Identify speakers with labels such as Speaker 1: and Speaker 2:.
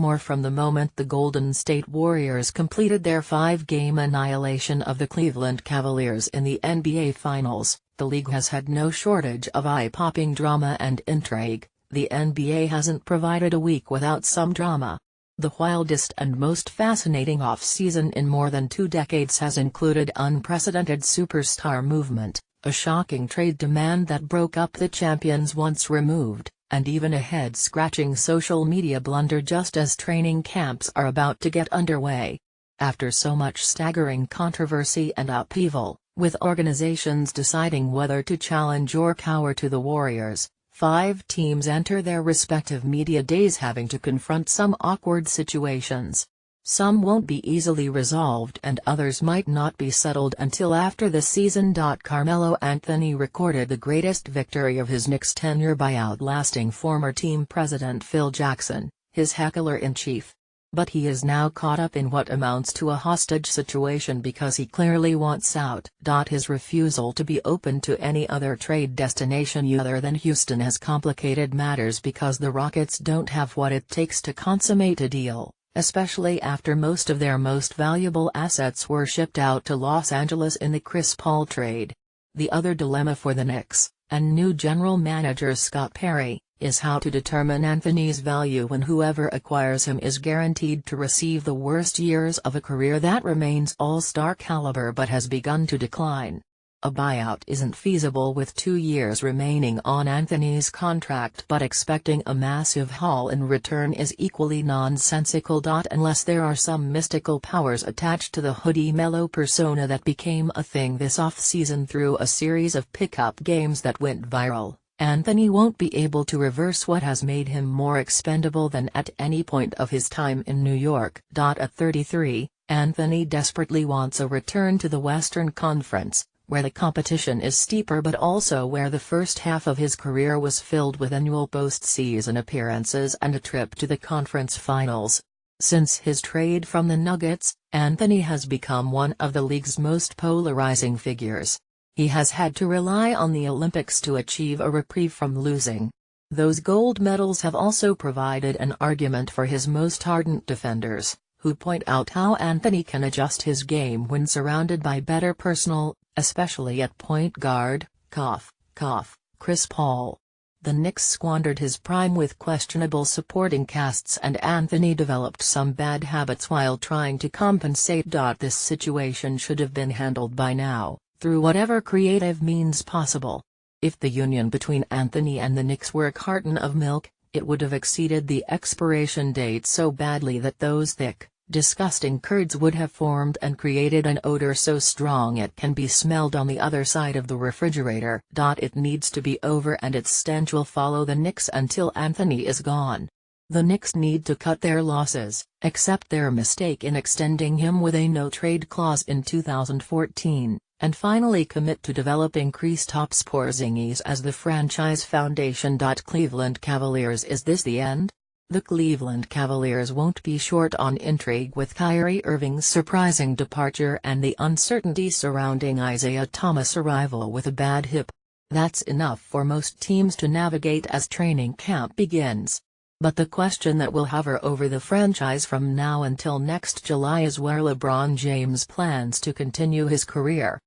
Speaker 1: more from the moment the Golden State Warriors completed their 5-game annihilation of the Cleveland Cavaliers in the NBA Finals. The league has had no shortage of eye-popping drama and intrigue. The NBA hasn't provided a week without some drama. The wildest and most fascinating off-season in more than 2 decades has included unprecedented superstar movement, a shocking trade demand that broke up the champions once removed, and even a head-scratching social media blunder just as training camps are about to get underway. After so much staggering controversy and upheaval, with organizations deciding whether to challenge or cower to the Warriors, 5 teams enter their respective media days having to confront some awkward situations. Some won't be easily resolved and others might not be settled until after the season. Carmelo Anthony recorded the greatest victory of his Knicks tenure by outlasting former team president Phil Jackson, his heckler-in-chief. But he is now caught up in what amounts to a hostage situation because he clearly wants out. His refusal to be open to any other trade destination other than Houston has complicated matters because the Rockets don't have what it takes to consummate a deal, especially after most of their most valuable assets were shipped out to Los Angeles in the Chris Paul trade. The other dilemma for the Knicks, and new general manager Scott Perry, is how to determine Anthony's value when whoever acquires him is guaranteed to receive the worst years of a career that remains all-star caliber but has begun to decline. A buyout isn't feasible with 2 years remaining on Anthony's contract, but expecting a massive haul in return is equally nonsensical. Unless there are some mystical powers attached to the hoodie Melo persona that became a thing this offseason through a series of pickup games that went viral, Anthony won't be able to reverse what has made him more expendable than at any point of his time in New York. At 33, Anthony desperately wants a return to the Western Conference, where the competition is steeper but also where the first half of his career was filled with annual postseason appearances and a trip to the conference finals. Since his trade from the Nuggets, Anthony has become one of the league's most polarizing figures. He has had to rely on the Olympics to achieve a reprieve from losing. Those gold medals have also provided an argument for his most ardent defenders, who point out how Anthony can adjust his game when surrounded by better personnel, especially at point guard, Chris Paul. The Knicks squandered his prime with questionable supporting casts and Anthony developed some bad habits while trying to compensate. This situation should have been handled by now, through whatever creative means possible. If the union between Anthony and the Knicks were a carton of milk, it would have exceeded the expiration date so badly that those thick, disgusting curds would have formed and created an odor so strong it can be smelled on the other side of the refrigerator. It needs to be over and its stench will follow the Knicks until Anthony is gone. The Knicks need to cut their losses, accept their mistake in extending him with a no-trade clause in 2014, and finally commit to developing Kristaps Porzingis as the franchise foundation. Cleveland Cavaliers. Is this the end? The Cleveland Cavaliers won't be short on intrigue with Kyrie Irving's surprising departure and the uncertainty surrounding Isaiah Thomas' arrival with a bad hip. That's enough for most teams to navigate as training camp begins. But the question that will hover over the franchise from now until next July is where LeBron James plans to continue his career.